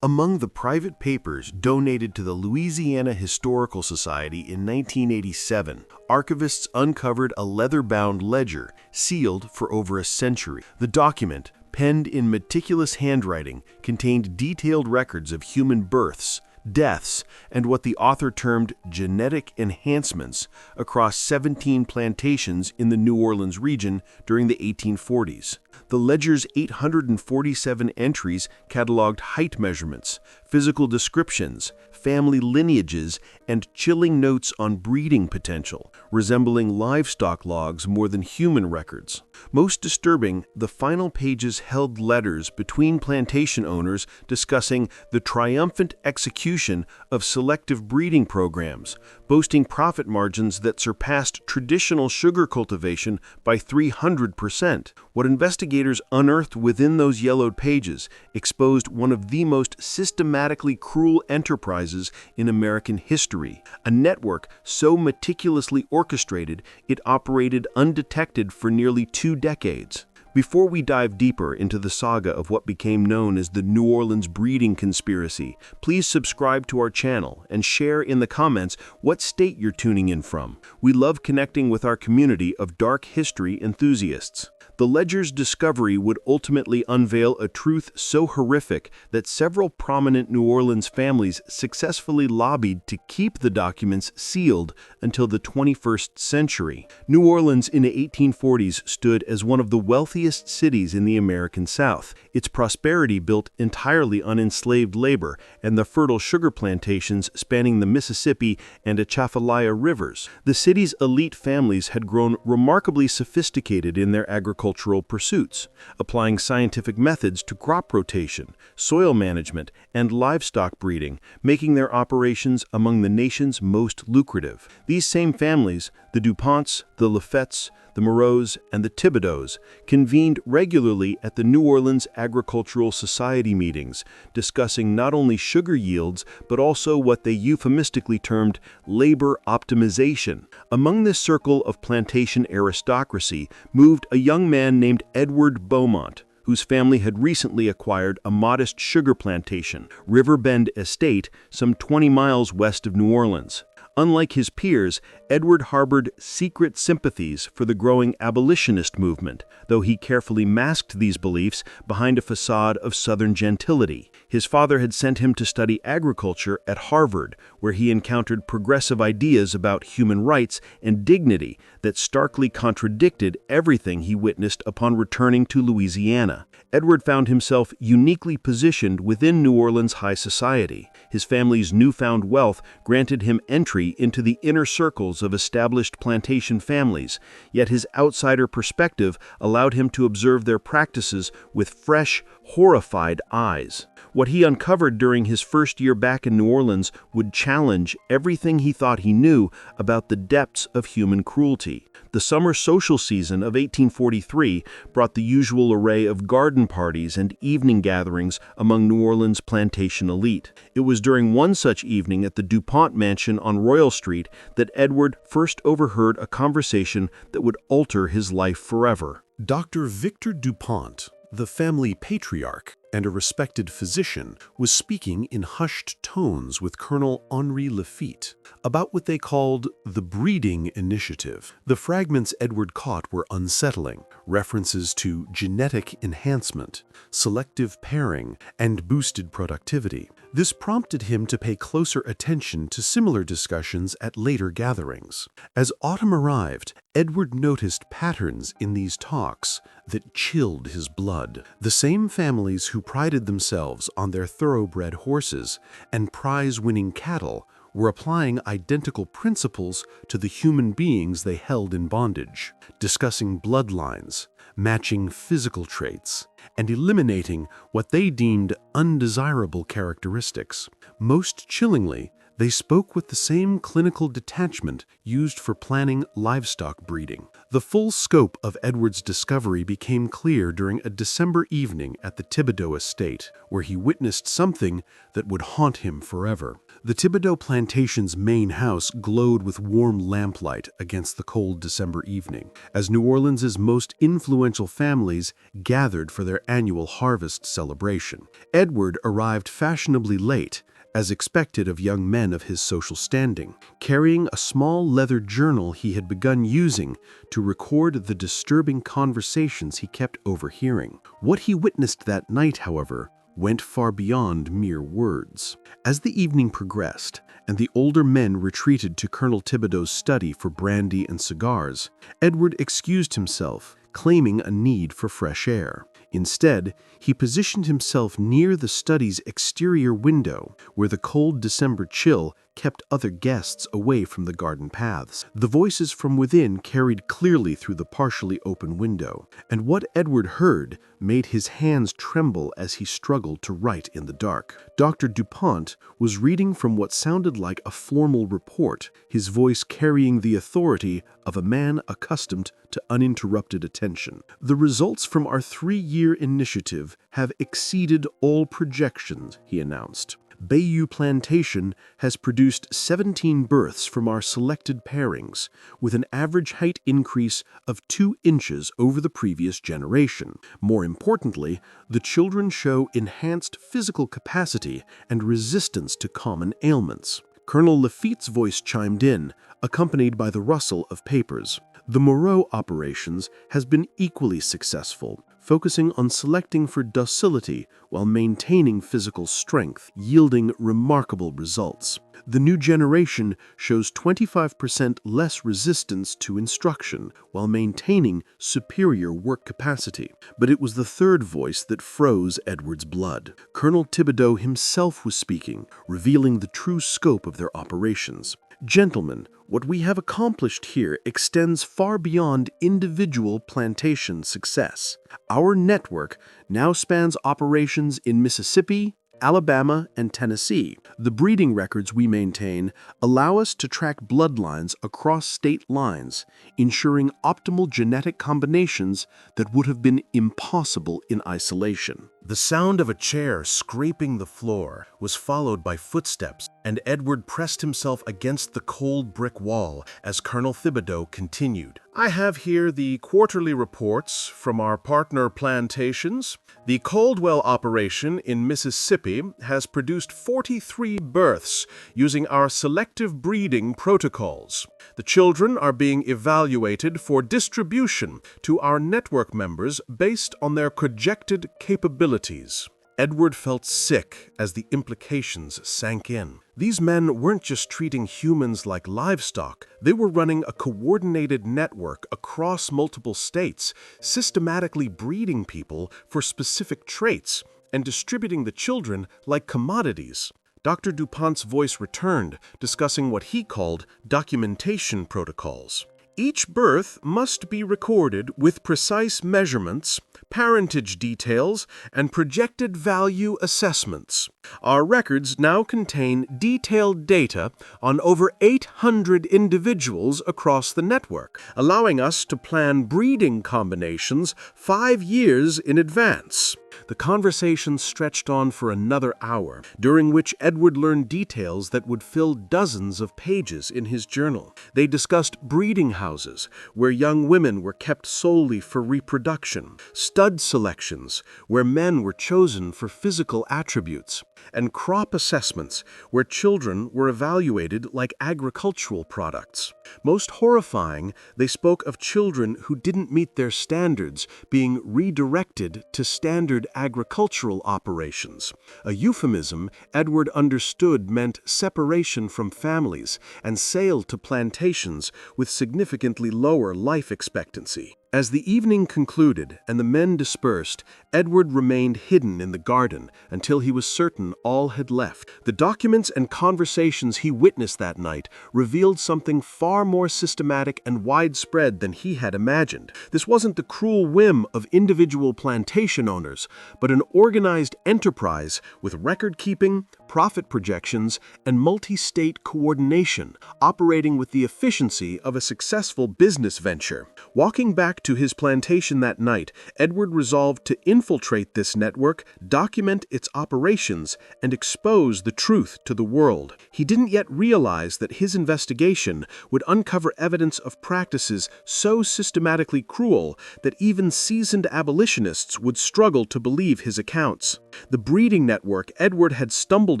Among the private papers donated to the Louisiana Historical Society in 1987, archivists uncovered a leather-bound ledger sealed for over a century. The document, penned in meticulous handwriting, contained detailed records of human births, deaths, and what the author termed genetic enhancements across 17 plantations in the New Orleans region during the 1840s. The ledger's 847 entries cataloged height measurements, physical descriptions, family lineages, and chilling notes on breeding potential, resembling livestock logs more than human records. Most disturbing, the final pages held letters between plantation owners discussing the triumphant execution of selective breeding programs, boasting profit margins that surpassed traditional sugar cultivation by 300%. What investigators unearthed within those yellowed pages exposed one of the most systematically cruel enterprises in American history, a network so meticulously orchestrated it operated undetected for nearly 2 decades. Before we dive deeper into the saga of what became known as the New Orleans breeding conspiracy, please subscribe to our channel and share in the comments what state you're tuning in from. We love connecting with our community of dark history enthusiasts. The ledger's discovery would ultimately unveil a truth so horrific that several prominent New Orleans families successfully lobbied to keep the documents sealed until the 21st century. New Orleans in the 1840s stood as one of the wealthiest cities in the American South, its prosperity built entirely on enslaved labor and the fertile sugar plantations spanning the Mississippi and Atchafalaya rivers. The city's elite families had grown remarkably sophisticated in their agricultural pursuits, applying scientific methods to crop rotation, soil management, and livestock breeding, making their operations among the nation's most lucrative. These same families, the DuPonts, the Lafettes, the Moreaus, and the Thibodeaus, convened regularly at the New Orleans Agricultural Society meetings, discussing not only sugar yields, but also what they euphemistically termed labor optimization. Among this circle of plantation aristocracy moved a young man named Edward Beaumont, whose family had recently acquired a modest sugar plantation, Riverbend Estate, some 20 miles west of New Orleans. Unlike his peers, Edward harbored secret sympathies for the growing abolitionist movement, though he carefully masked these beliefs behind a facade of Southern gentility. His father had sent him to study agriculture at Harvard, where he encountered progressive ideas about human rights and dignity that starkly contradicted everything he witnessed upon returning to Louisiana. Edward found himself uniquely positioned within New Orleans high society. His family's newfound wealth granted him entry into the inner circles of established plantation families, yet his outsider perspective allowed him to observe their practices with fresh, horrified eyes. What he uncovered during his first year back in New Orleans would challenge everything he thought he knew about the depths of human cruelty. The summer social season of 1843 brought the usual array of garden parties and evening gatherings among New Orleans' plantation elite. It was during one such evening at the DuPont mansion on Royal Street that Edward first overheard a conversation that would alter his life forever. Dr. Victor DuPont, the family patriarch and a respected physician, was speaking in hushed tones with Colonel Henri Lafitte about what they called the breeding initiative. The fragments Edward caught were unsettling, references to genetic enhancement, selective pairing, and boosted productivity. This prompted him to pay closer attention to similar discussions at later gatherings. As autumn arrived, Edward noticed patterns in these talks that chilled his blood. The same families who prided themselves on their thoroughbred horses and prize-winning cattle were applying identical principles to the human beings they held in bondage, discussing bloodlines, matching physical traits, and eliminating what they deemed undesirable characteristics. Most chillingly, They spoke with the same clinical detachment used for planning livestock breeding. The full scope of Edward's discovery became clear during a December evening at the Thibodeau estate, where he witnessed something that would haunt him forever. The Thibodeau plantation's main house glowed with warm lamplight against the cold December evening, as New Orleans's most influential families gathered for their annual harvest celebration. Edward arrived fashionably late, as expected of young men of his social standing, carrying a small leather journal he had begun using to record the disturbing conversations he kept overhearing. What he witnessed that night, however, went far beyond mere words. As the evening progressed, and the older men retreated to Colonel Thibodeau's study for brandy and cigars, Edward excused himself, claiming a need for fresh air. Instead, he positioned himself near the study's exterior window, where the cold December chill kept other guests away from the garden paths. The voices from within carried clearly through the partially open window, and what Edward heard made his hands tremble as he struggled to write in the dark. Dr. DuPont was reading from what sounded like a formal report, his voice carrying the authority of a man accustomed to uninterrupted attention. The results from our 3-year initiative have exceeded all projections, he announced. Bayou Plantation has produced 17 births from our selected pairings, with an average height increase of 2 inches over the previous generation. More importantly, the children show enhanced physical capacity and resistance to common ailments. Colonel Lafitte's voice chimed in, accompanied by the rustle of papers. The Moreau operations has been equally successful, focusing on selecting for docility while maintaining physical strength, yielding remarkable results. The new generation shows 25% less resistance to instruction while maintaining superior work capacity. But it was the third voice that froze Edward's blood. Colonel Thibodeau himself was speaking, revealing the true scope of their operations. Gentlemen, what we have accomplished here extends far beyond individual plantation success. Our network now spans operations in Mississippi, Alabama, and Tennessee. The breeding records we maintain allow us to track bloodlines across state lines, ensuring optimal genetic combinations that would have been impossible in isolation. The sound of a chair scraping the floor was followed by footsteps, and Edward pressed himself against the cold brick wall as Colonel Thibodeau continued. I have here the quarterly reports from our partner plantations. The Caldwell operation in Mississippi has produced 43 births using our selective breeding protocols. The children are being evaluated for distribution to our network members based on their projected capabilities. Edward felt sick as the implications sank in. These men weren't just treating humans like livestock, they were running a coordinated network across multiple states, systematically breeding people for specific traits and distributing the children like commodities. Dr. DuPont's voice returned, discussing what he called documentation protocols. Each birth must be recorded with precise measurements, parentage details, and projected value assessments. Our records now contain detailed data on over 800 individuals across the network, allowing us to plan breeding combinations 5 years in advance. The conversation stretched on for another hour, during which Edward learned details that would fill dozens of pages in his journal. They discussed breeding houses, where young women were kept solely for reproduction, stud selections, where men were chosen for physical attributes, and crop assessments, where children were evaluated like agricultural products. Most horrifying, they spoke of children who didn't meet their standards being redirected to standard agricultural operations. A euphemism Edward understood meant separation from families and sale to plantations with significantly lower life expectancy. As the evening concluded and the men dispersed, Edward remained hidden in the garden until he was certain all had left. The documents and conversations he witnessed that night revealed something far more systematic and widespread than he had imagined. This wasn't the cruel whim of individual plantation owners, but an organized enterprise with record-keeping, profit projections, and multi-state coordination, operating with the efficiency of a successful business venture. Walking back to his plantation that night, Edward resolved to infiltrate this network, document its operations, and expose the truth to the world. He didn't yet realize that his investigation would uncover evidence of practices so systematically cruel that even seasoned abolitionists would struggle to believe his accounts. The breeding network Edward had stumbled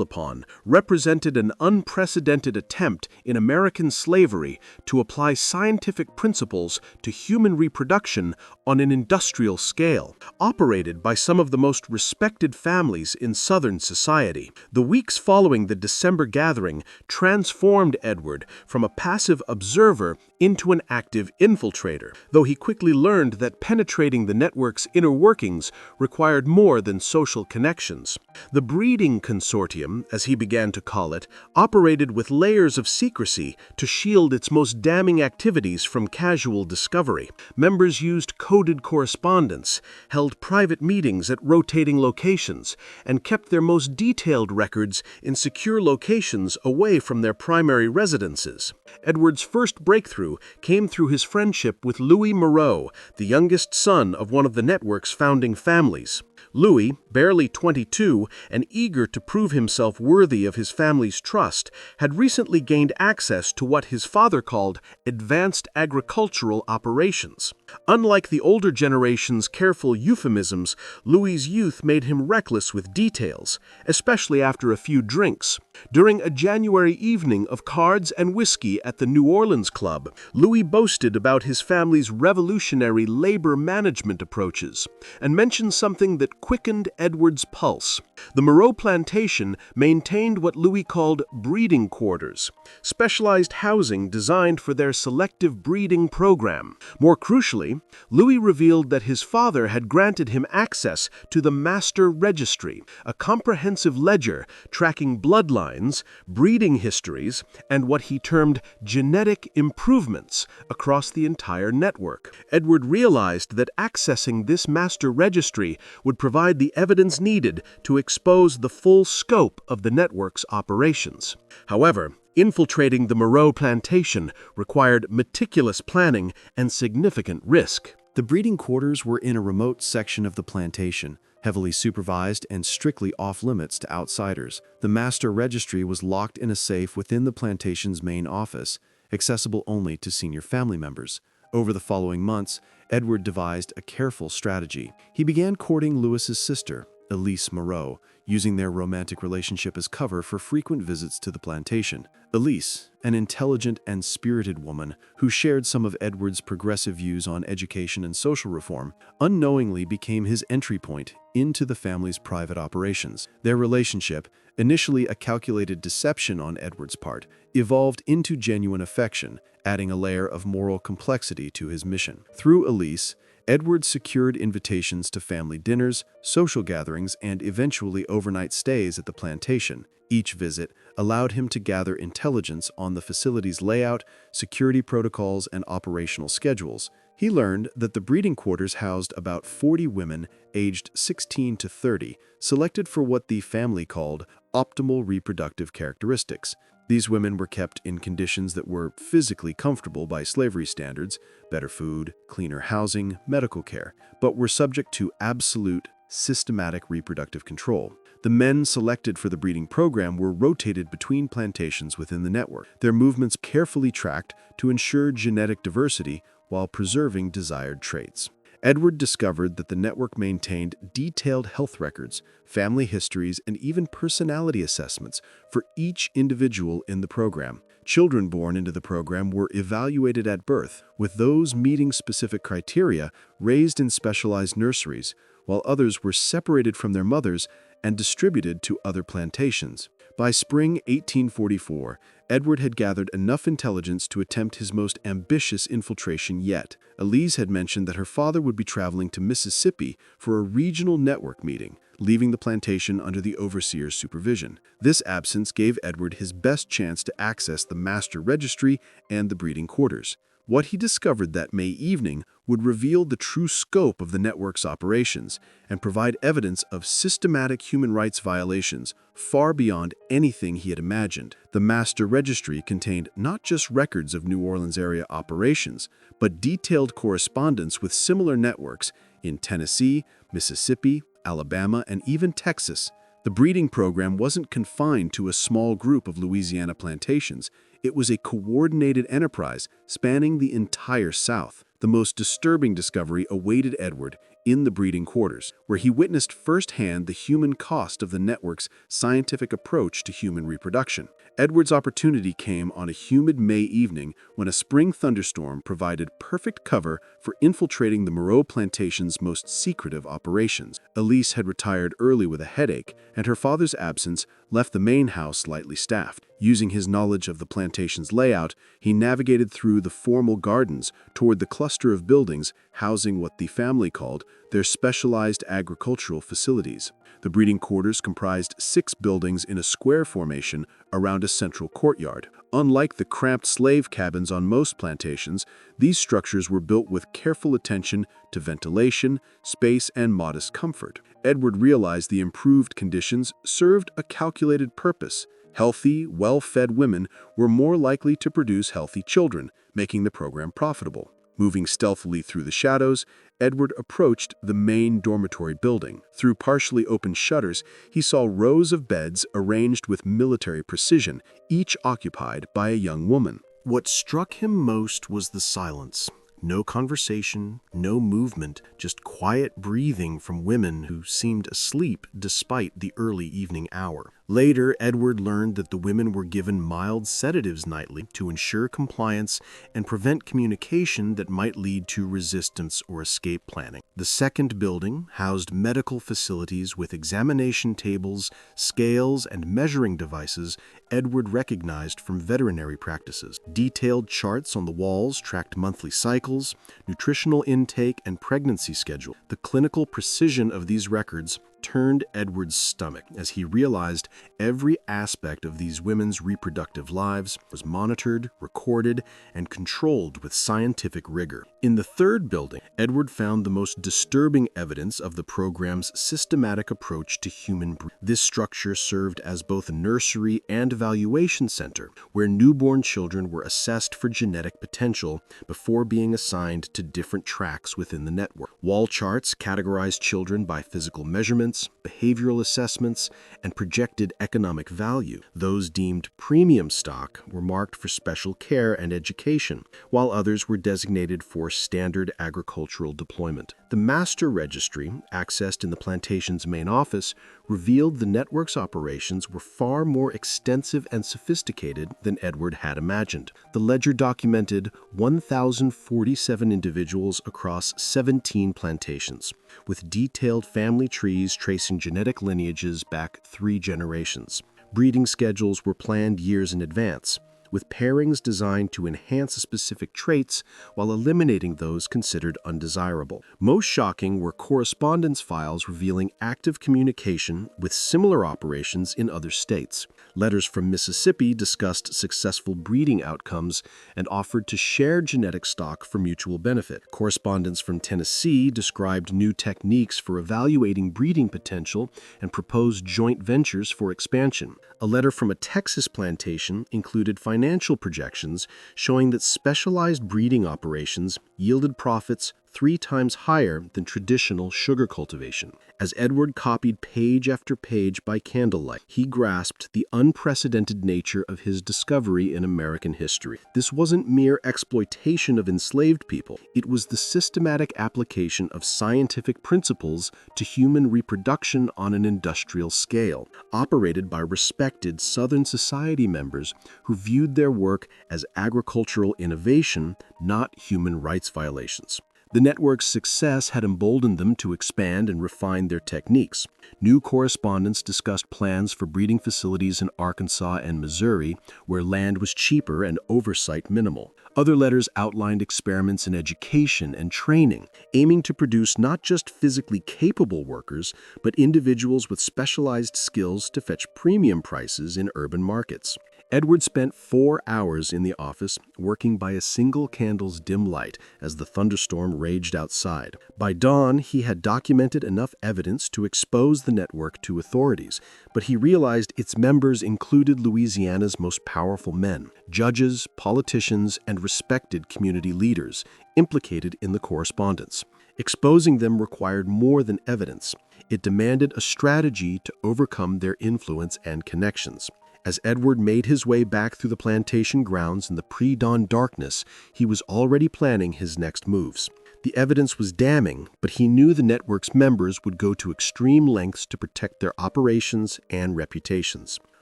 upon represented an unprecedented attempt in American slavery to apply scientific principles to human reproduction on an industrial scale, operated by some of the most respected families in Southern society. The weeks following the December gathering transformed Edward from a passive observer into an active infiltrator, though he quickly learned that penetrating the network's inner workings required more than social connections. The breeding consortium, as he began to call it, operated with layers of secrecy to shield its most damning activities from casual discovery. Members used coded correspondence, held private meetings at rotating locations, and kept their most detailed records in secure locations away from their primary residences. Edward's first breakthrough came through his friendship with Louis Moreau, the youngest son of one of the network's founding families. Louis, barely 22 and eager to prove himself worthy of his family's trust, had recently gained access to what his father called advanced agricultural operations. Unlike the older generation's careful euphemisms, Louis's youth made him reckless with details, especially after a few drinks. During a January evening of cards and whiskey at the New Orleans Club, Louis boasted about his family's revolutionary labor management approaches and mentioned something that quickened Edward's pulse. The Moreau plantation maintained what Louis called breeding quarters, specialized housing designed for their selective breeding program. More crucially, Louis revealed that his father had granted him access to the Master Registry, a comprehensive ledger tracking bloodlines, breeding histories, and what he termed genetic improvements across the entire network. Edward realized that accessing this Master Registry would provide the evidence needed to expose the full scope of the network's operations. However, infiltrating the Moreau plantation required meticulous planning and significant risk. The breeding quarters were in a remote section of the plantation, heavily supervised and strictly off-limits to outsiders. The master registry was locked in a safe within the plantation's main office, accessible only to senior family members. Over the following months, Edward devised a careful strategy. He began courting Louis's sister, Elise Moreau, using their romantic relationship as cover for frequent visits to the plantation. Elise, an intelligent and spirited woman who shared some of Edward's progressive views on education and social reform, unknowingly became his entry point into the family's private operations. Their relationship, initially a calculated deception on Edward's part, evolved into genuine affection, adding a layer of moral complexity to his mission. Through Elise, Edward secured invitations to family dinners, social gatherings, and eventually overnight stays at the plantation. Each visit allowed him to gather intelligence on the facility's layout, security protocols, and operational schedules. He learned that the breeding quarters housed about 40 women aged 16 to 30, selected for what the family called optimal reproductive characteristics. These women were kept in conditions that were physically comfortable by slavery standards, better food, cleaner housing, medical care, but were subject to absolute, systematic reproductive control. The men selected for the breeding program were rotated between plantations within the network, their movements carefully tracked to ensure genetic diversity while preserving desired traits. Edward discovered that the network maintained detailed health records, family histories, and even personality assessments for each individual in the program. Children born into the program were evaluated at birth, with those meeting specific criteria raised in specialized nurseries, while others were separated from their mothers and distributed to other plantations. By spring 1844, Edward had gathered enough intelligence to attempt his most ambitious infiltration yet. Elise had mentioned that her father would be traveling to Mississippi for a regional network meeting, leaving the plantation under the overseer's supervision. This absence gave Edward his best chance to access the master registry and the breeding quarters. What he discovered that May evening would reveal the true scope of the network's operations and provide evidence of systematic human rights violations far beyond anything he had imagined. The master registry contained not just records of New Orleans area operations, but detailed correspondence with similar networks in Tennessee, Mississippi, Alabama, and even Texas. The breeding program wasn't confined to a small group of Louisiana plantations. It was a coordinated enterprise spanning the entire South. The most disturbing discovery awaited Edward in the breeding quarters, where he witnessed firsthand the human cost of the network's scientific approach to human reproduction. Edward's opportunity came on a humid May evening when a spring thunderstorm provided perfect cover for infiltrating the Moreau plantation's most secretive operations. Elise had retired early with a headache, and her father's absence left the main house lightly staffed. Using his knowledge of the plantation's layout, he navigated through the formal gardens toward the cluster of buildings housing what the family called their specialized agricultural facilities. The breeding quarters comprised 6 buildings in a square formation around a central courtyard. Unlike the cramped slave cabins on most plantations, these structures were built with careful attention to ventilation, space, and modest comfort. Edward realized the improved conditions served a calculated purpose. Healthy, well-fed women were more likely to produce healthy children, making the program profitable. Moving stealthily through the shadows, Edward approached the main dormitory building. Through partially open shutters, he saw rows of beds arranged with military precision, each occupied by a young woman. What struck him most was the silence. No conversation, no movement, just quiet breathing from women who seemed asleep despite the early evening hour. Later, Edward learned that the women were given mild sedatives nightly to ensure compliance and prevent communication that might lead to resistance or escape planning. The second building housed medical facilities with examination tables, scales, and measuring devices Edward recognized from veterinary practices. Detailed charts on the walls tracked monthly cycles, nutritional intake, and pregnancy schedule. The clinical precision of these records turned Edward's stomach as he realized every aspect of these women's reproductive lives was monitored, recorded, and controlled with scientific rigor. In the third building, Edward found the most disturbing evidence of the program's systematic approach to human breeding. This structure served as both a nursery and evaluation center, where newborn children were assessed for genetic potential before being assigned to different tracks within the network. Wall charts categorized children by physical measurements, behavioral assessments, and projected economic value. Those deemed premium stock were marked for special care and education, while others were designated for standard agricultural deployment. The master registry, accessed in the plantation's main office, revealed the network's operations were far more extensive and sophisticated than Edward had imagined. The ledger documented 1,047 individuals across 17 plantations, with detailed family trees tracing genetic lineages back 3 generations. Breeding schedules were planned years in advance, with pairings designed to enhance specific traits while eliminating those considered undesirable. Most shocking were correspondence files revealing active communication with similar operations in other states. Letters from Mississippi discussed successful breeding outcomes and offered to share genetic stock for mutual benefit. Correspondence from Tennessee described new techniques for evaluating breeding potential and proposed joint ventures for expansion. A letter from a Texas plantation included financial projections showing that specialized breeding operations yielded profits 3 times higher than traditional sugar cultivation. As Edward copied page after page by candlelight, he grasped the unprecedented nature of his discovery in American history. This wasn't mere exploitation of enslaved people. It was the systematic application of scientific principles to human reproduction on an industrial scale, operated by respected Southern society members who viewed their work as agricultural innovation, not human rights violations. The network's success had emboldened them to expand and refine their techniques. New correspondence discussed plans for breeding facilities in Arkansas and Missouri, where land was cheaper and oversight minimal. Other letters outlined experiments in education and training, aiming to produce not just physically capable workers, but individuals with specialized skills to fetch premium prices in urban markets. Edward spent 4 hours in the office, working by a single candle's dim light as the thunderstorm raged outside. By dawn, he had documented enough evidence to expose the network to authorities, but he realized its members included Louisiana's most powerful men, judges, politicians, and respected community leaders implicated in the correspondence. Exposing them required more than evidence. It demanded a strategy to overcome their influence and connections. As Edward made his way back through the plantation grounds in the pre-dawn darkness, he was already planning his next moves. The evidence was damning, but he knew the network's members would go to extreme lengths to protect their operations and reputations.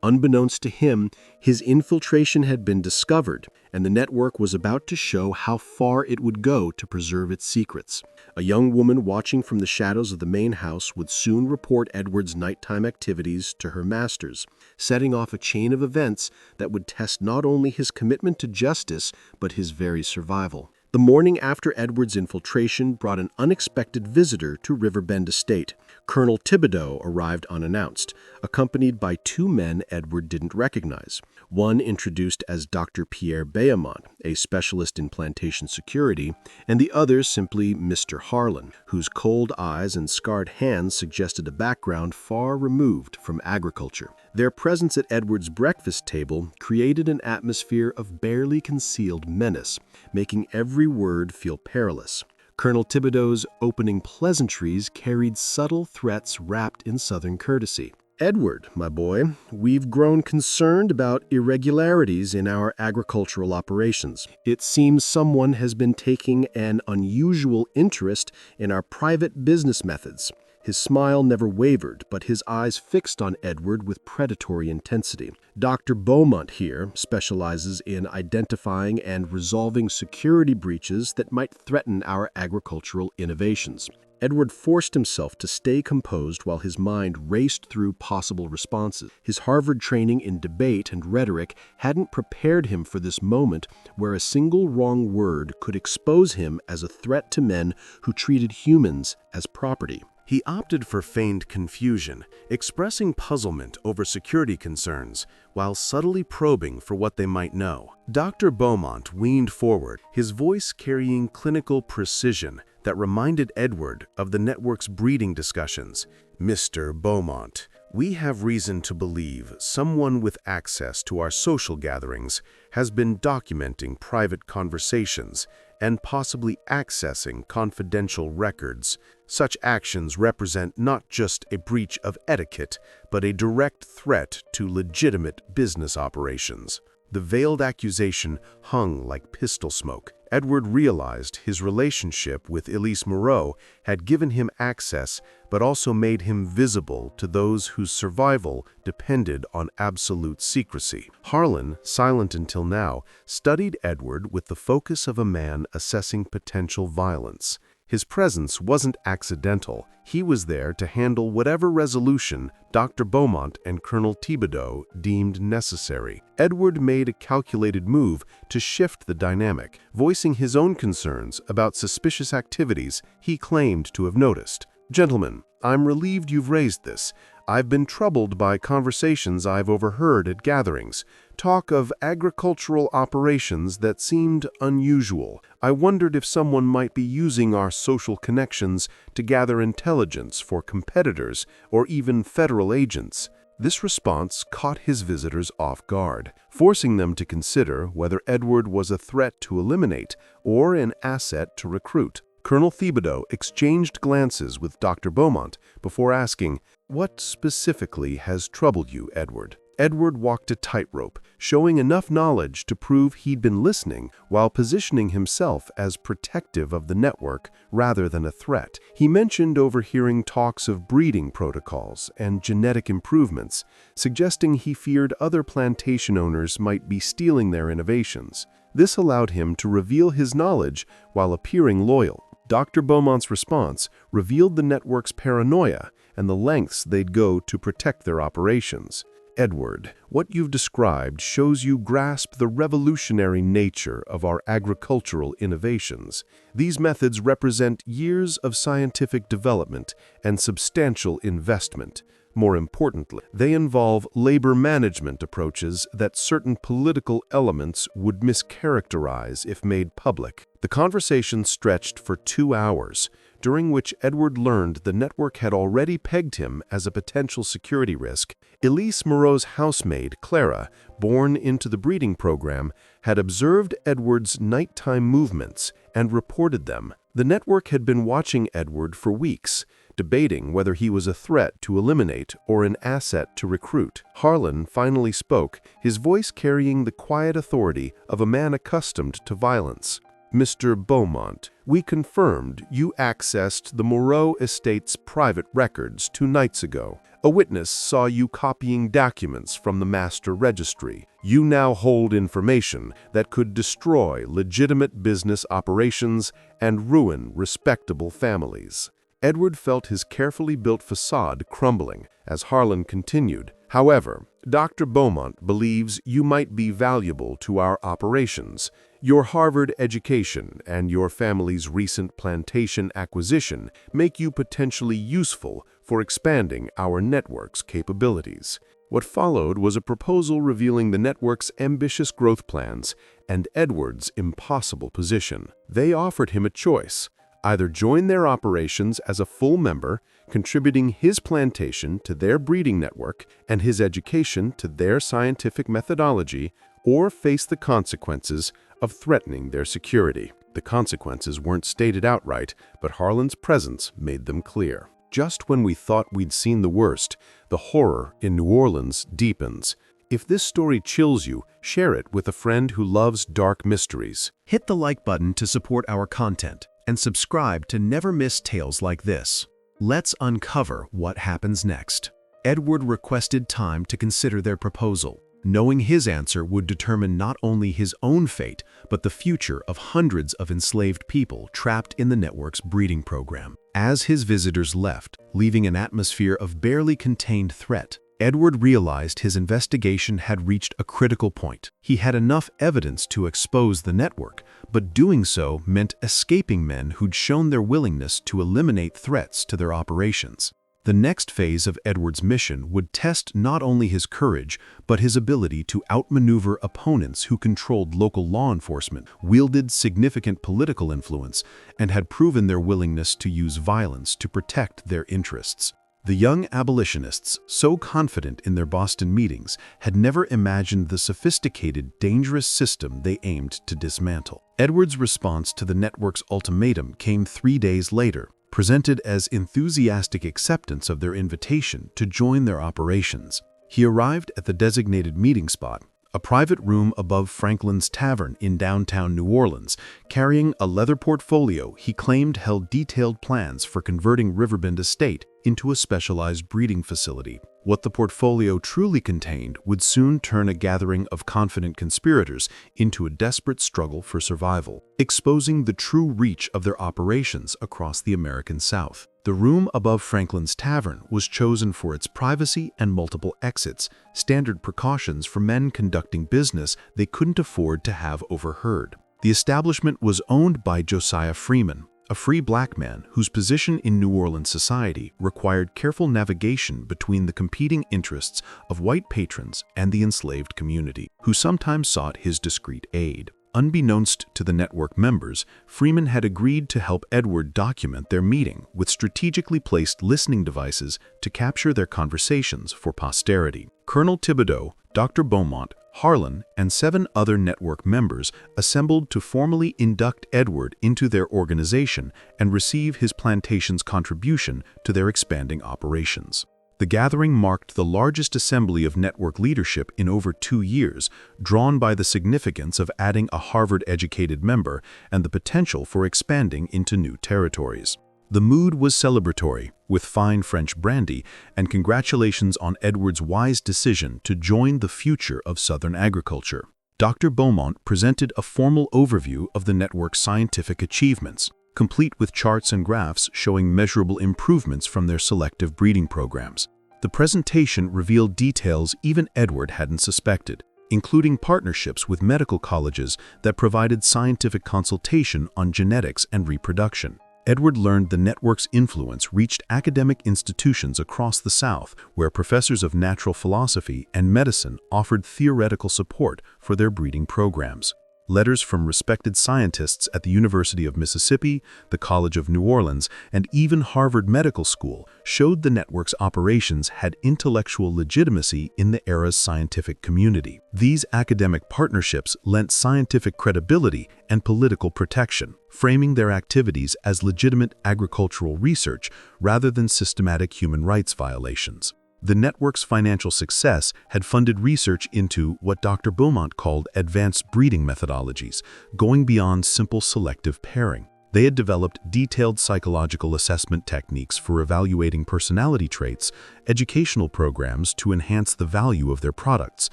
Unbeknownst to him, his infiltration had been discovered, and the network was about to show how far it would go to preserve its secrets. A young woman watching from the shadows of the main house would soon report Edward's nighttime activities to her masters, setting off a chain of events that would test not only his commitment to justice, but his very survival. The morning after Edward's infiltration brought an unexpected visitor to Riverbend Estate. Colonel Thibodeau arrived unannounced, accompanied by 2 men Edward didn't recognize. One introduced as Dr. Pierre Beaumont, a specialist in plantation security, and the other simply Mr. Harlan, whose cold eyes and scarred hands suggested a background far removed from agriculture. Their presence at Edward's breakfast table created an atmosphere of barely concealed menace, making every word feel perilous. Colonel Thibodeau's opening pleasantries carried subtle threats wrapped in Southern courtesy. "Edward, my boy, we've grown concerned about irregularities in our agricultural operations. It seems someone has been taking an unusual interest in our private business methods." His smile never wavered, but his eyes fixed on Edward with predatory intensity. "Dr. Beaumont here specializes in identifying and resolving security breaches that might threaten our agricultural innovations." Edward forced himself to stay composed while his mind raced through possible responses. His Harvard training in debate and rhetoric hadn't prepared him for this moment where a single wrong word could expose him as a threat to men who treated humans as property. He opted for feigned confusion, expressing puzzlement over security concerns, while subtly probing for what they might know. Dr. Beaumont leaned forward, his voice carrying clinical precision that reminded Edward of the network's breeding discussions. "Mr. Beaumont, we have reason to believe someone with access to our social gatherings has been documenting private conversations and possibly accessing confidential records. Such actions represent not just a breach of etiquette, but a direct threat to legitimate business operations." The veiled accusation hung like pistol smoke. Edward realized his relationship with Elise Moreau had given him access, but also made him visible to those whose survival depended on absolute secrecy. Harlan, silent until now, studied Edward with the focus of a man assessing potential violence. His presence wasn't accidental. He was there to handle whatever resolution Dr. Beaumont and Colonel Thibodeau deemed necessary. Edward made a calculated move to shift the dynamic, voicing his own concerns about suspicious activities he claimed to have noticed. "Gentlemen, I'm relieved you've raised this. I've been troubled by conversations I've overheard at gatherings, talk of agricultural operations that seemed unusual. I wondered if someone might be using our social connections to gather intelligence for competitors or even federal agents." This response caught his visitors off guard, forcing them to consider whether Edward was a threat to eliminate or an asset to recruit. Colonel Thibodeau exchanged glances with Dr. Beaumont before asking, "What specifically has troubled you, Edward?" Edward walked a tightrope, showing enough knowledge to prove he'd been listening while positioning himself as protective of the network rather than a threat. He mentioned overhearing talks of breeding protocols and genetic improvements, suggesting he feared other plantation owners might be stealing their innovations. This allowed him to reveal his knowledge while appearing loyal. Dr. Beaumont's response revealed the network's paranoia and the lengths they'd go to protect their operations. "Edward, what you've described shows you grasp the revolutionary nature of our agricultural innovations. These methods represent years of scientific development and substantial investment. More importantly, they involve labor management approaches that certain political elements would mischaracterize if made public. The conversation stretched for 2 hours, during which Edward learned the network had already pegged him as a potential security risk. Elise Moreau's housemaid, Clara, born into the breeding program, had observed Edward's nighttime movements and reported them. The network had been watching Edward for weeks, debating whether he was a threat to eliminate or an asset to recruit. Harlan finally spoke, his voice carrying the quiet authority of a man accustomed to violence. "Mr. Beaumont, we confirmed you accessed the Moreau estate's private records 2 nights ago. A witness saw you copying documents from the master registry. You now hold information that could destroy legitimate business operations and ruin respectable families." Edward felt his carefully built facade crumbling as Harlan continued. "However, Dr. Beaumont believes you might be valuable to our operations. Your Harvard education and your family's recent plantation acquisition make you potentially useful for expanding our network's capabilities." What followed was a proposal revealing the network's ambitious growth plans and Edward's impossible position. They offered him a choice: either join their operations as a full member, contributing his plantation to their breeding network and his education to their scientific methodology, or face the consequences of threatening their security. The consequences weren't stated outright, but Harlan's presence made them clear. Just when we thought we'd seen the worst, the horror in New Orleans deepens. If this story chills you, share it with a friend who loves dark mysteries. Hit the like button to support our content and subscribe to never miss tales like this. Let's uncover what happens next. Edward requested time to consider their proposal, knowing his answer would determine not only his own fate, but the future of hundreds of enslaved people trapped in the network's breeding program. As his visitors left, leaving an atmosphere of barely contained threat, Edward realized his investigation had reached a critical point. He had enough evidence to expose the network, but doing so meant escaping men who'd shown their willingness to eliminate threats to their operations. The next phase of Edward's mission would test not only his courage, but his ability to outmaneuver opponents who controlled local law enforcement, wielded significant political influence, and had proven their willingness to use violence to protect their interests. The young abolitionists, so confident in their Boston meetings, had never imagined the sophisticated, dangerous system they aimed to dismantle. Edward's response to the network's ultimatum came 3 days later, presented as enthusiastic acceptance of their invitation to join their operations. He arrived at the designated meeting spot, a private room above Franklin's Tavern in downtown New Orleans, carrying a leather portfolio he claimed held detailed plans for converting Riverbend Estate into a specialized breeding facility. What the portfolio truly contained would soon turn a gathering of confident conspirators into a desperate struggle for survival, exposing the true reach of their operations across the American South. The room above Franklin's Tavern was chosen for its privacy and multiple exits, standard precautions for men conducting business they couldn't afford to have overheard. The establishment was owned by Josiah Freeman, a free black man whose position in New Orleans society required careful navigation between the competing interests of white patrons and the enslaved community, who sometimes sought his discreet aid. Unbeknownst to the network members, Freeman had agreed to help Edward document their meeting with strategically placed listening devices to capture their conversations for posterity. Colonel Thibodeau, Dr. Beaumont, Harlan, and 7 other network members assembled to formally induct Edward into their organization and receive his plantation's contribution to their expanding operations. The gathering marked the largest assembly of network leadership in over 2 years, drawn by the significance of adding a Harvard-educated member and the potential for expanding into new territories. The mood was celebratory, with fine French brandy and congratulations on Edward's wise decision to join the future of Southern agriculture. Dr. Beaumont presented a formal overview of the network's scientific achievements, complete with charts and graphs showing measurable improvements from their selective breeding programs. The presentation revealed details even Edward hadn't suspected, including partnerships with medical colleges that provided scientific consultation on genetics and reproduction. Edward learned the network's influence reached academic institutions across the South, where professors of natural philosophy and medicine offered theoretical support for their breeding programs. Letters from respected scientists at the University of Mississippi, the College of New Orleans, and even Harvard Medical School showed the network's operations had intellectual legitimacy in the era's scientific community. These academic partnerships lent scientific credibility and political protection, framing their activities as legitimate agricultural research rather than systematic human rights violations. The network's financial success had funded research into what Dr. Beaumont called advanced breeding methodologies, going beyond simple selective pairing. They had developed detailed psychological assessment techniques for evaluating personality traits, educational programs to enhance the value of their products,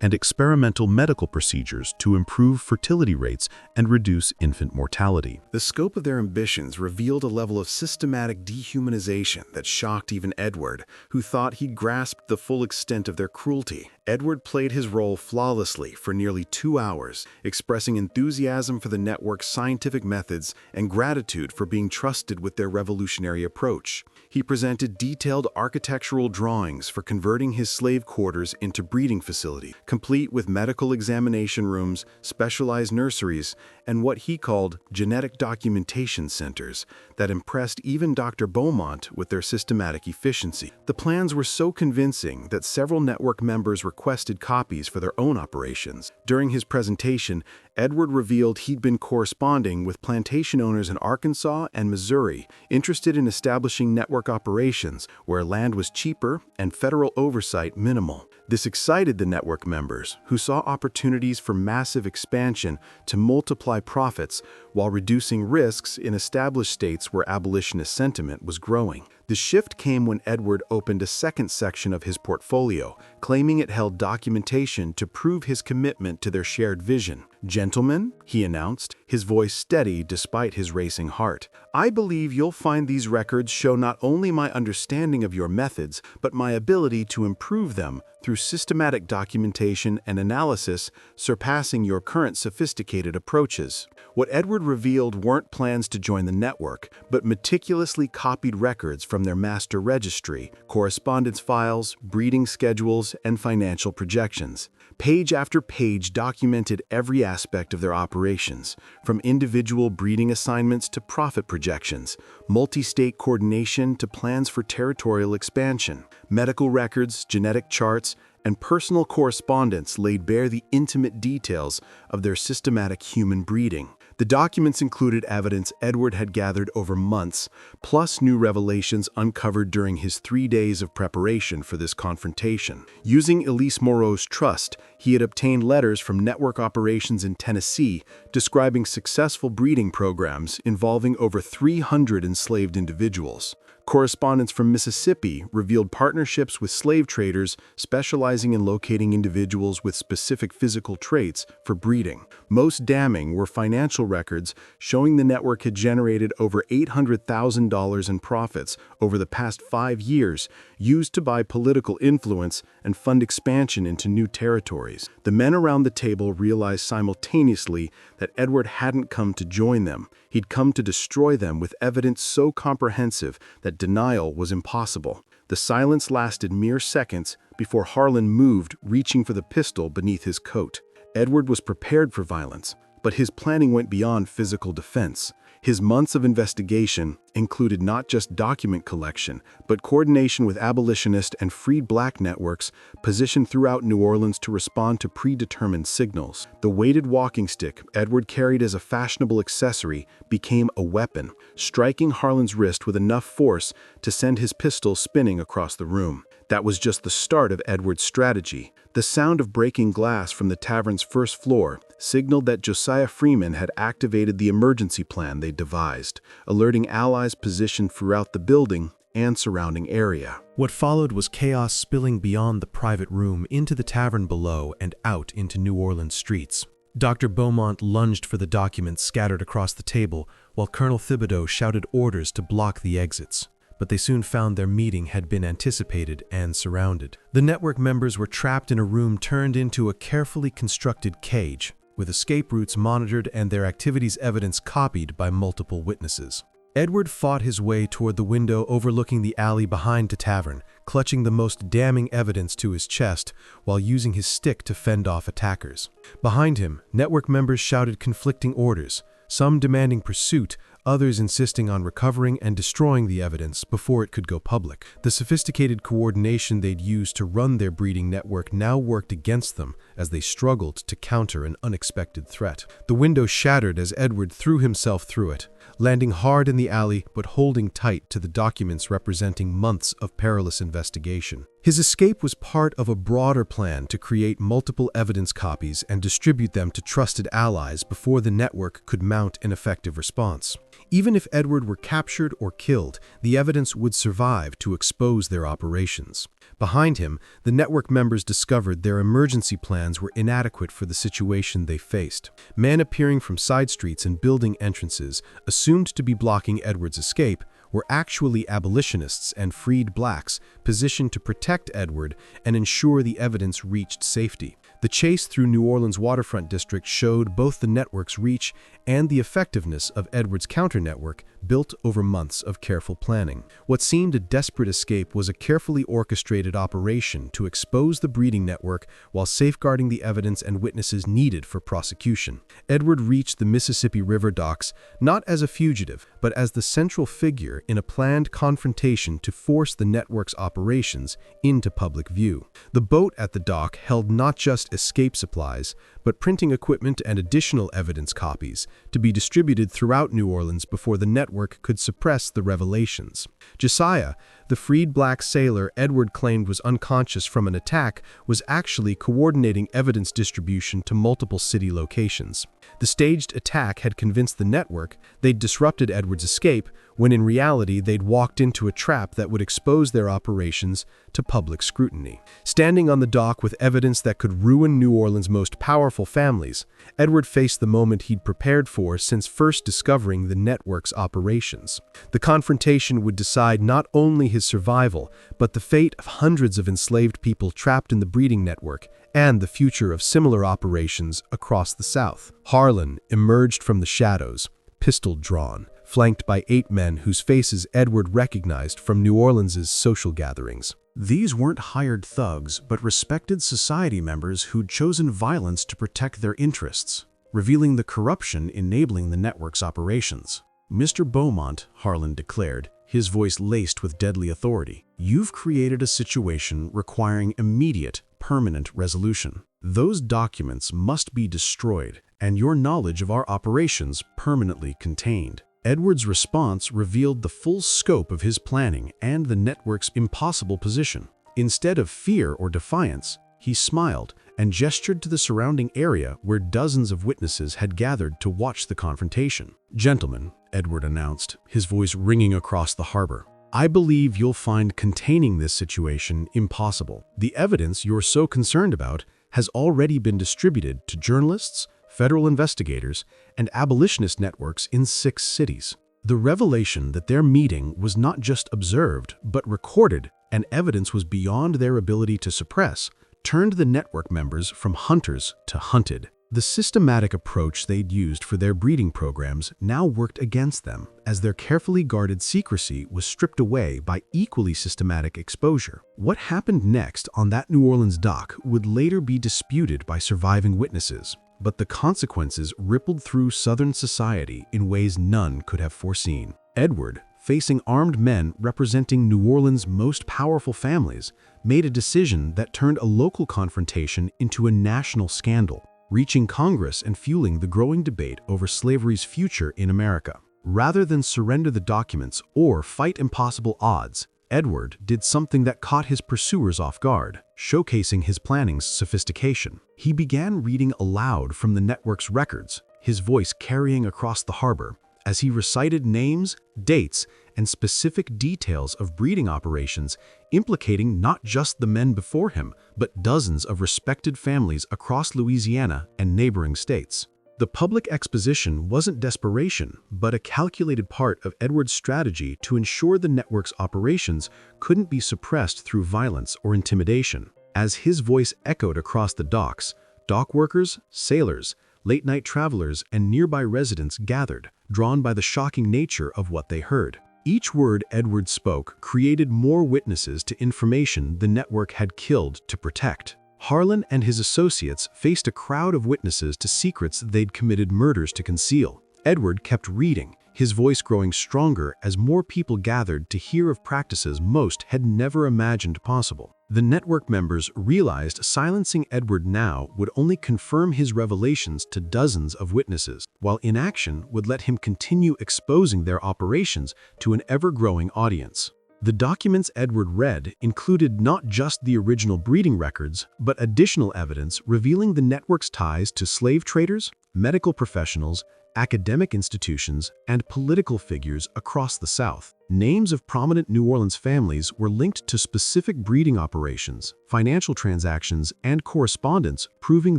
and experimental medical procedures to improve fertility rates and reduce infant mortality. The scope of their ambitions revealed a level of systematic dehumanization that shocked even Edward, who thought he'd grasped the full extent of their cruelty. Edward played his role flawlessly for nearly 2 hours, expressing enthusiasm for the network's scientific methods and gratitude for being trusted with their revolutionary approach. He presented detailed architectural drawings for converting his slave quarters into breeding facilities, complete with medical examination rooms, specialized nurseries, and what he called genetic documentation centers that impressed even Dr. Beaumont with their systematic efficiency. The plans were so convincing that several network members requested copies for their own operations. During his presentation, Edward revealed he'd been corresponding with plantation owners in Arkansas and Missouri, interested in establishing network operations where land was cheaper and federal oversight minimal. This excited the network members, who saw opportunities for massive expansion to multiply profits while reducing risks in established states where abolitionist sentiment was growing. The shift came when Edward opened a second section of his portfolio, claiming it held documentation to prove his commitment to their shared vision. "Gentlemen," he announced, his voice steady despite his racing heart, "I believe you'll find these records show not only my understanding of your methods, but my ability to improve them through systematic documentation and analysis surpassing your current sophisticated approaches." What Edward revealed weren't plans to join the network, but meticulously copied records from their master registry, correspondence files, breeding schedules, and financial projections. Page after page documented every aspect of their operations, from individual breeding assignments to profit projections, multi-state coordination to plans for territorial expansion. Medical records, genetic charts, and personal correspondence laid bare the intimate details of their systematic human breeding. The documents included evidence Edward had gathered over months, plus new revelations uncovered during his 3 days of preparation for this confrontation. Using Elise Moreau's trust, he had obtained letters from network operations in Tennessee describing successful breeding programs involving over 300 enslaved individuals. Correspondence from Mississippi revealed partnerships with slave traders specializing in locating individuals with specific physical traits for breeding. Most damning were financial records showing the network had generated over $800,000 in profits over the past 5 years, used to buy political influence and fund expansion into new territories. The men around the table realized simultaneously that Edward hadn't come to join them. He'd come to destroy them with evidence so comprehensive that denial was impossible. The silence lasted mere seconds before Harlan moved, reaching for the pistol beneath his coat. Edward was prepared for violence, but his planning went beyond physical defense. His months of investigation included not just document collection, but coordination with abolitionist and freed black networks positioned throughout New Orleans to respond to predetermined signals. The weighted walking stick Edward carried as a fashionable accessory became a weapon, striking Harlan's wrist with enough force to send his pistol spinning across the room. That was just the start of Edward's strategy. The sound of breaking glass from the tavern's first floor signaled that Josiah Freeman had activated the emergency plan they devised, alerting allies positioned throughout the building and surrounding area. What followed was chaos spilling beyond the private room into the tavern below and out into New Orleans streets. Dr. Beaumont lunged for the documents scattered across the table, while Colonel Thibodeau shouted orders to block the exits. But they soon found their meeting had been anticipated and surrounded. The network members were trapped in a room turned into a carefully constructed cage, with escape routes monitored and their activities evidence copied by multiple witnesses. Edward fought his way toward the window overlooking the alley behind the tavern, clutching the most damning evidence to his chest while using his stick to fend off attackers. Behind him, network members shouted conflicting orders, some demanding pursuit, others insisting on recovering and destroying the evidence before it could go public. The sophisticated coordination they'd used to run their breeding network now worked against them as they struggled to counter an unexpected threat. The window shattered as Edward threw himself through it, landing hard in the alley but holding tight to the documents representing months of perilous investigation. His escape was part of a broader plan to create multiple evidence copies and distribute them to trusted allies before the network could mount an effective response. Even if Edward were captured or killed, the evidence would survive to expose their operations. Behind him, the network members discovered their emergency plans were inadequate for the situation they faced. Men appearing from side streets and building entrances, assumed to be blocking Edward's escape, were actually abolitionists and freed blacks positioned to protect Edward and ensure the evidence reached safety. The chase through New Orleans' waterfront district showed both the network's reach and the effectiveness of Edward's counter-network built over months of careful planning. What seemed a desperate escape was a carefully orchestrated operation to expose the breeding network while safeguarding the evidence and witnesses needed for prosecution. Edward reached the Mississippi River docks not as a fugitive, but as the central figure in a planned confrontation to force the network's operations into public view. The boat at the dock held not just escape supplies, but printing equipment and additional evidence copies to be distributed throughout New Orleans before the network could suppress the revelations. Josiah, the freed black sailor Edward claimed was unconscious from an attack, was actually coordinating evidence distribution to multiple city locations. The staged attack had convinced the network they'd disrupted Edward's escape, when in reality they'd walked into a trap that would expose their operations to public scrutiny. Standing on the dock with evidence that could ruin New Orleans' most powerful families, Edward faced the moment he'd prepared for since first discovering the network's operations. The confrontation would decide not only his survival, but the fate of hundreds of enslaved people trapped in the breeding network and the future of similar operations across the South. Harlan emerged from the shadows, pistol drawn, flanked by 8 men whose faces Edward recognized from New Orleans' social gatherings. These weren't hired thugs, but respected society members who'd chosen violence to protect their interests, revealing the corruption enabling the network's operations. "Mr. Beaumont," Harlan declared, his voice laced with deadly authority, "you've created a situation requiring immediate, permanent resolution. Those documents must be destroyed, and your knowledge of our operations permanently contained." Edward's response revealed the full scope of his planning and the network's impossible position. Instead of fear or defiance, he smiled and gestured to the surrounding area where dozens of witnesses had gathered to watch the confrontation. "Gentlemen," Edward announced, his voice ringing across the harbor, "I believe you'll find containing this situation impossible. The evidence you're so concerned about has already been distributed to journalists, federal investigators, and abolitionist networks in 6 cities. The revelation that their meeting was not just observed, but recorded, and evidence was beyond their ability to suppress, turned the network members from hunters to hunted. The systematic approach they'd used for their breeding programs now worked against them, as their carefully guarded secrecy was stripped away by equally systematic exposure. What happened next on that New Orleans dock would later be disputed by surviving witnesses, but the consequences rippled through Southern society in ways none could have foreseen. Edward, facing armed men representing New Orleans' most powerful families, made a decision that turned a local confrontation into a national scandal, reaching Congress and fueling the growing debate over slavery's future in America. Rather than surrender the documents or fight impossible odds, Edward did something that caught his pursuers off guard, showcasing his planning's sophistication. He began reading aloud from the network's records, his voice carrying across the harbor, as he recited names, dates, and specific details of breeding operations implicating not just the men before him, but dozens of respected families across Louisiana and neighboring states. The public exposition wasn't desperation, but a calculated part of Edward's strategy to ensure the network's operations couldn't be suppressed through violence or intimidation. As his voice echoed across the docks, dock workers, sailors, late-night travelers, and nearby residents gathered, drawn by the shocking nature of what they heard. Each word Edward spoke created more witnesses to information the network had killed to protect. Harlan and his associates faced a crowd of witnesses to secrets they'd committed murders to conceal. Edward kept reading, his voice growing stronger as more people gathered to hear of practices most had never imagined possible. The network members realized silencing Edward now would only confirm his revelations to dozens of witnesses, while inaction would let him continue exposing their operations to an ever-growing audience. The documents Edward read included not just the original breeding records, but additional evidence revealing the network's ties to slave traders, medical professionals, academic institutions, and political figures across the South. Names of prominent New Orleans families were linked to specific breeding operations, financial transactions, and correspondence, proving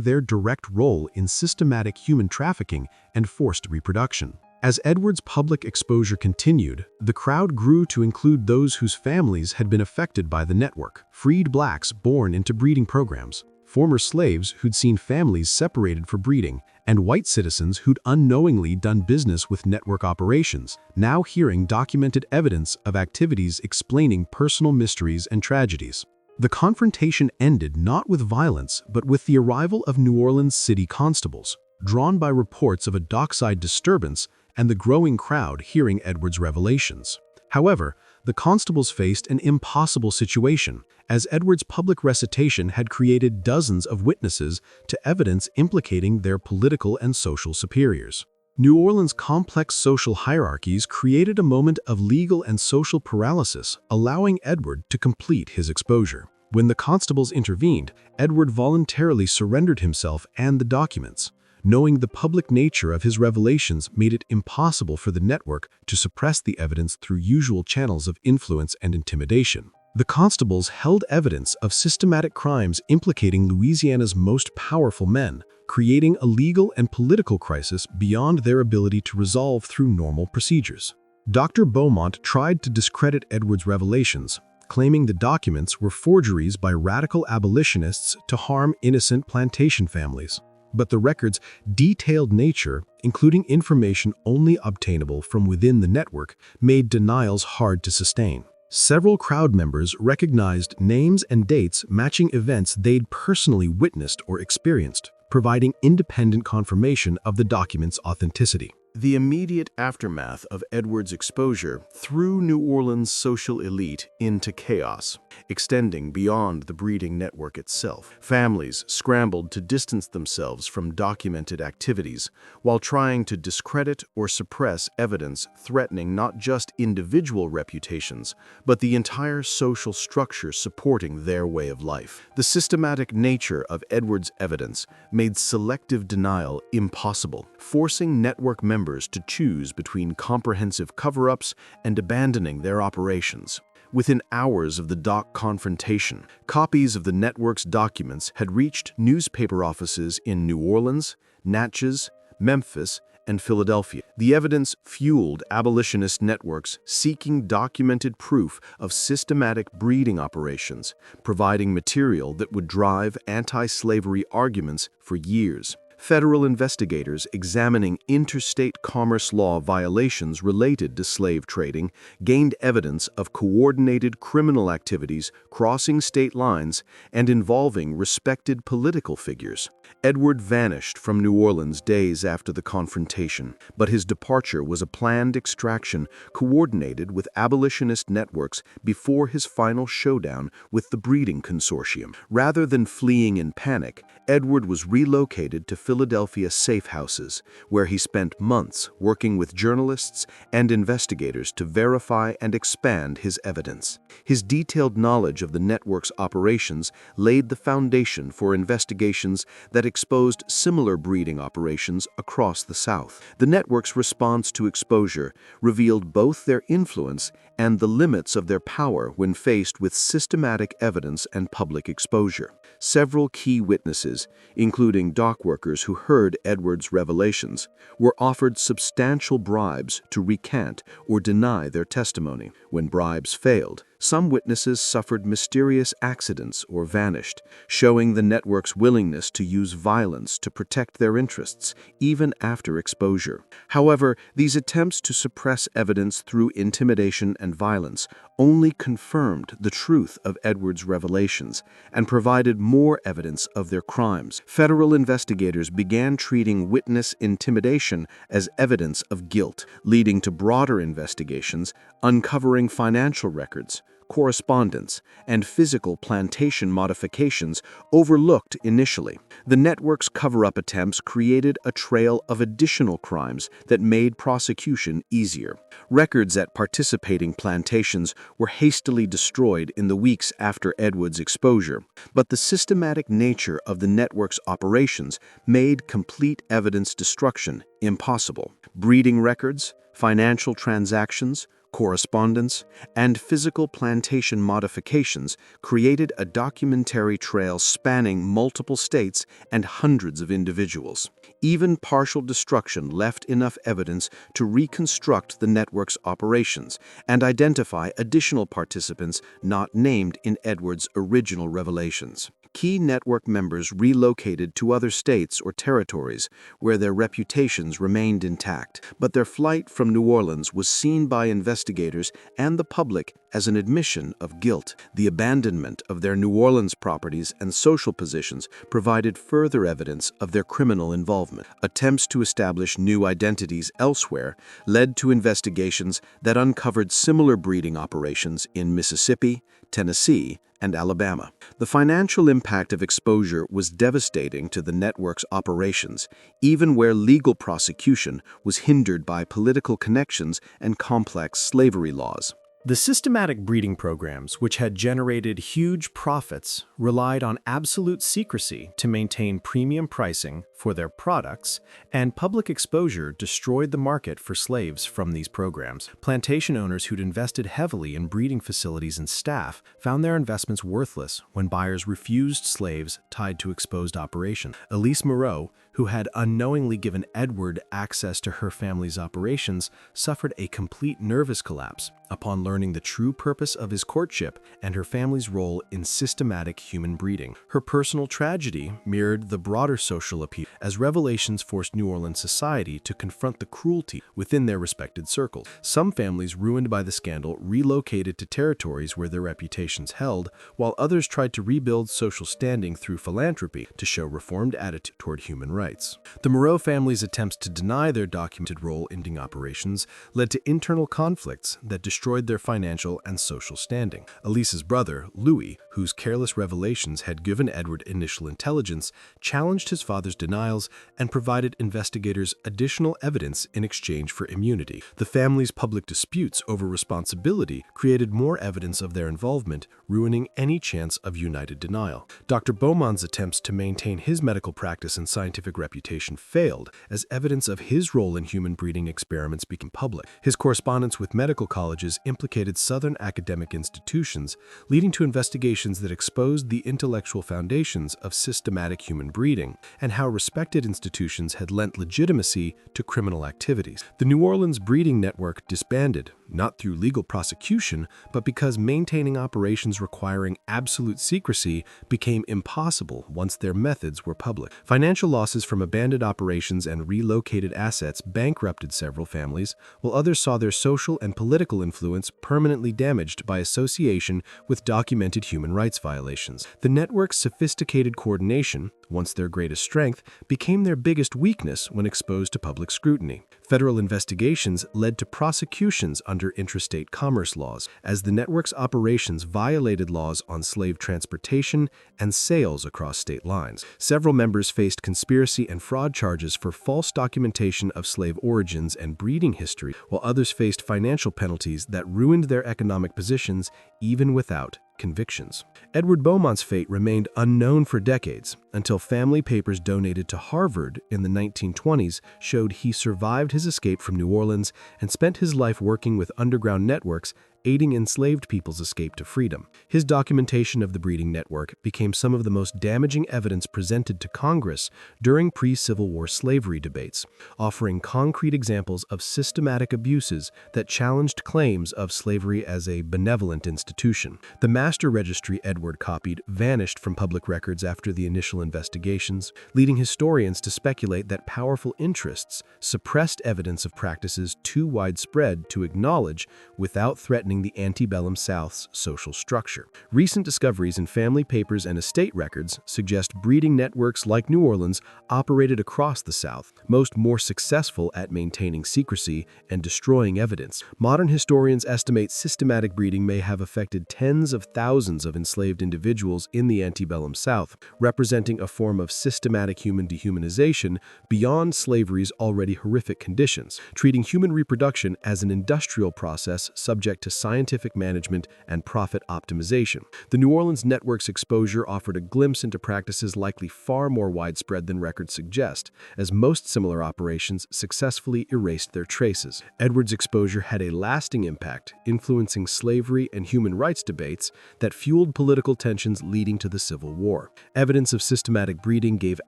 their direct role in systematic human trafficking and forced reproduction. As Edward's public exposure continued, the crowd grew to include those whose families had been affected by the network: freed blacks born into breeding programs, former slaves who'd seen families separated for breeding, and white citizens who'd unknowingly done business with network operations, now hearing documented evidence of activities explaining personal mysteries and tragedies. The confrontation ended not with violence, but with the arrival of New Orleans city constables, drawn by reports of a dockside disturbance and the growing crowd hearing Edward's revelations. However, the constables faced an impossible situation, as Edward's public recitation had created dozens of witnesses to evidence implicating their political and social superiors. New Orleans' complex social hierarchies created a moment of legal and social paralysis, allowing Edward to complete his exposure. When the constables intervened, Edward voluntarily surrendered himself and the documents. Knowing the public nature of his revelations made it impossible for the network to suppress the evidence through usual channels of influence and intimidation. The constables held evidence of systematic crimes implicating Louisiana's most powerful men, creating a legal and political crisis beyond their ability to resolve through normal procedures. Dr. Beaumont tried to discredit Edward's revelations, claiming the documents were forgeries by radical abolitionists to harm innocent plantation families. But the record's detailed nature, including information only obtainable from within the network, made denials hard to sustain. Several crowd members recognized names and dates matching events they'd personally witnessed or experienced, providing independent confirmation of the document's authenticity. The immediate aftermath of Edward's exposure threw New Orleans' social elite into chaos, extending beyond the breeding network itself. Families scrambled to distance themselves from documented activities, while trying to discredit or suppress evidence threatening not just individual reputations, but the entire social structure supporting their way of life. The systematic nature of Edward's evidence made selective denial impossible, forcing network members to choose between comprehensive cover-ups and abandoning their operations. Within hours of the dock confrontation, copies of the network's documents had reached newspaper offices in New Orleans, Natchez, Memphis, and Philadelphia. The evidence fueled abolitionist networks seeking documented proof of systematic breeding operations, providing material that would drive anti-slavery arguments for years. Federal investigators examining interstate commerce law violations related to slave trading gained evidence of coordinated criminal activities crossing state lines and involving respected political figures. Edward vanished from New Orleans days after the confrontation, but his departure was a planned extraction coordinated with abolitionist networks before his final showdown with the breeding consortium. Rather than fleeing in panic, Edward was relocated to Philadelphia safe houses, where he spent months working with journalists and investigators to verify and expand his evidence. His detailed knowledge of the network's operations laid the foundation for investigations that exposed similar breeding operations across the South. The network's response to exposure revealed both their influence and the limits of their power when faced with systematic evidence and public exposure. Several key witnesses, including dock workers who heard Edward's revelations, were offered substantial bribes to recant or deny their testimony. When bribes failed, Some witnesses suffered mysterious accidents or vanished, showing the network's willingness to use violence to protect their interests, even after exposure. However, these attempts to suppress evidence through intimidation and violence only confirmed the truth of Edward's revelations and provided more evidence of their crimes. Federal investigators began treating witness intimidation as evidence of guilt, leading to broader investigations, uncovering financial records, correspondence, and physical plantation modifications overlooked initially. The network's cover-up attempts created a trail of additional crimes that made prosecution easier. Records at participating plantations were hastily destroyed in the weeks after Edward's exposure, but the systematic nature of the network's operations made complete evidence destruction impossible. Breeding records, financial transactions, correspondence, and physical plantation modifications created a documentary trail spanning multiple states and hundreds of individuals. Even partial destruction left enough evidence to reconstruct the network's operations and identify additional participants not named in Edward's original revelations. Key network members relocated to other states or territories where their reputations remained intact, but their flight from New Orleans was seen by investigators and the public as an admission of guilt. The abandonment of their New Orleans properties and social positions provided further evidence of their criminal involvement. Attempts to establish new identities elsewhere led to investigations that uncovered similar breeding operations in Mississippi, Tennessee, and Alabama. The financial impact of exposure was devastating to the network's operations, even where legal prosecution was hindered by political connections and complex slavery laws. The systematic breeding programs, which had generated huge profits, relied on absolute secrecy to maintain premium pricing for their products, and public exposure destroyed the market for slaves from these programs. Plantation owners who'd invested heavily in breeding facilities and staff found their investments worthless when buyers refused slaves tied to exposed operations. Elise Moreau, who had unknowingly given Edward access to her family's operations, suffered a complete nervous collapse upon learning the true purpose of his courtship and her family's role in systematic human breeding. Her personal tragedy mirrored the broader social appeal, as revelations forced New Orleans society to confront the cruelty within their respected circles. Some families ruined by the scandal relocated to territories where their reputations held, while others tried to rebuild social standing through philanthropy to show reformed attitude toward human rights. The Moreau family's attempts to deny their documented role in breeding operations led to internal conflicts that destroyed their financial and social standing. Elise's brother, Louis, whose careless revelations had given Edward initial intelligence, challenged his father's denials and provided investigators additional evidence in exchange for immunity. The family's public disputes over responsibility created more evidence of their involvement, ruining any chance of united denial. Dr. Beaumont's attempts to maintain his medical practice and scientific reputation failed, as evidence of his role in human breeding experiments became public. His correspondence with medical colleges implicated Southern academic institutions, leading to investigations that exposed the intellectual foundations of systematic human breeding and how respected institutions had lent legitimacy to criminal activities. The New Orleans breeding network disbanded, not through legal prosecution, but because maintaining operations requiring absolute secrecy became impossible once their methods were public. Financial losses from abandoned operations and relocated assets bankrupted several families, while others saw their social and political influence permanently damaged by association with documented human rights violations. The network's sophisticated coordination, once their greatest strength, became their biggest weakness when exposed to public scrutiny. Federal investigations led to prosecutions under interstate commerce laws, as the network's operations violated laws on slave transportation and sales across state lines. Several members faced conspiracy and fraud charges for false documentation of slave origins and breeding history, while others faced financial penalties that ruined their economic positions even without convictions. Edward Beaumont's fate remained unknown for decades, until family papers donated to Harvard in the 1920s showed he survived his escape from New Orleans and spent his life working with underground networks aiding enslaved people's escape to freedom. His documentation of the breeding network became some of the most damaging evidence presented to Congress during pre-Civil War slavery debates, offering concrete examples of systematic abuses that challenged claims of slavery as a benevolent institution. The master registry Edward copied vanished from public records after the initial investigations, leading historians to speculate that powerful interests suppressed evidence of practices too widespread to acknowledge without threatening the antebellum South's social structure. Recent discoveries in family papers and estate records suggest breeding networks like New Orleans operated across the South, most more successful at maintaining secrecy and destroying evidence. Modern historians estimate systematic breeding may have affected tens of thousands of enslaved individuals in the antebellum South, representing a form of systematic human dehumanization beyond slavery's already horrific conditions, treating human reproduction as an industrial process subject to scientific management and profit optimization. The New Orleans network's exposure offered a glimpse into practices likely far more widespread than records suggest, as most similar operations successfully erased their traces. Edward's exposure had a lasting impact, influencing slavery and human rights debates that fueled political tensions leading to the Civil War. Evidence of systematic breeding gave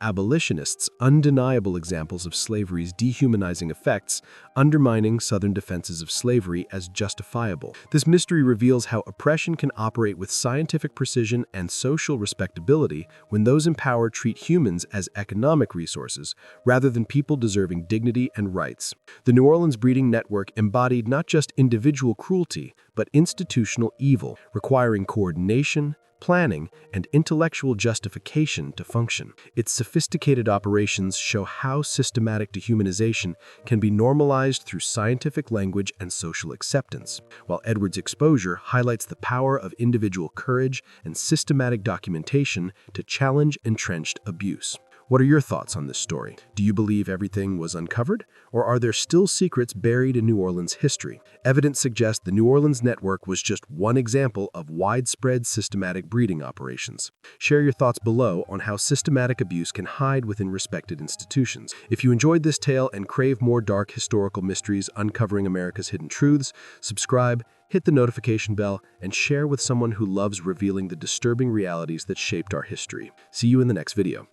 abolitionists undeniable examples of slavery's dehumanizing effects, undermining Southern defenses of slavery as justifiable. This mystery reveals how oppression can operate with scientific precision and social respectability when those in power treat humans as economic resources rather than people deserving dignity and rights. The New Orleans breeding network embodied not just individual cruelty, but institutional evil, requiring coordination, planning, and intellectual justification to function. Its sophisticated operations show how systematic dehumanization can be normalized through scientific language and social acceptance, while Edward's exposure highlights the power of individual courage and systematic documentation to challenge entrenched abuse. What are your thoughts on this story? Do you believe everything was uncovered, or are there still secrets buried in New Orleans history? Evidence suggests the New Orleans network was just one example of widespread systematic breeding operations. Share your thoughts below on how systematic abuse can hide within respected institutions. If you enjoyed this tale and crave more dark historical mysteries uncovering America's hidden truths, subscribe, hit the notification bell, and share with someone who loves revealing the disturbing realities that shaped our history. See you in the next video.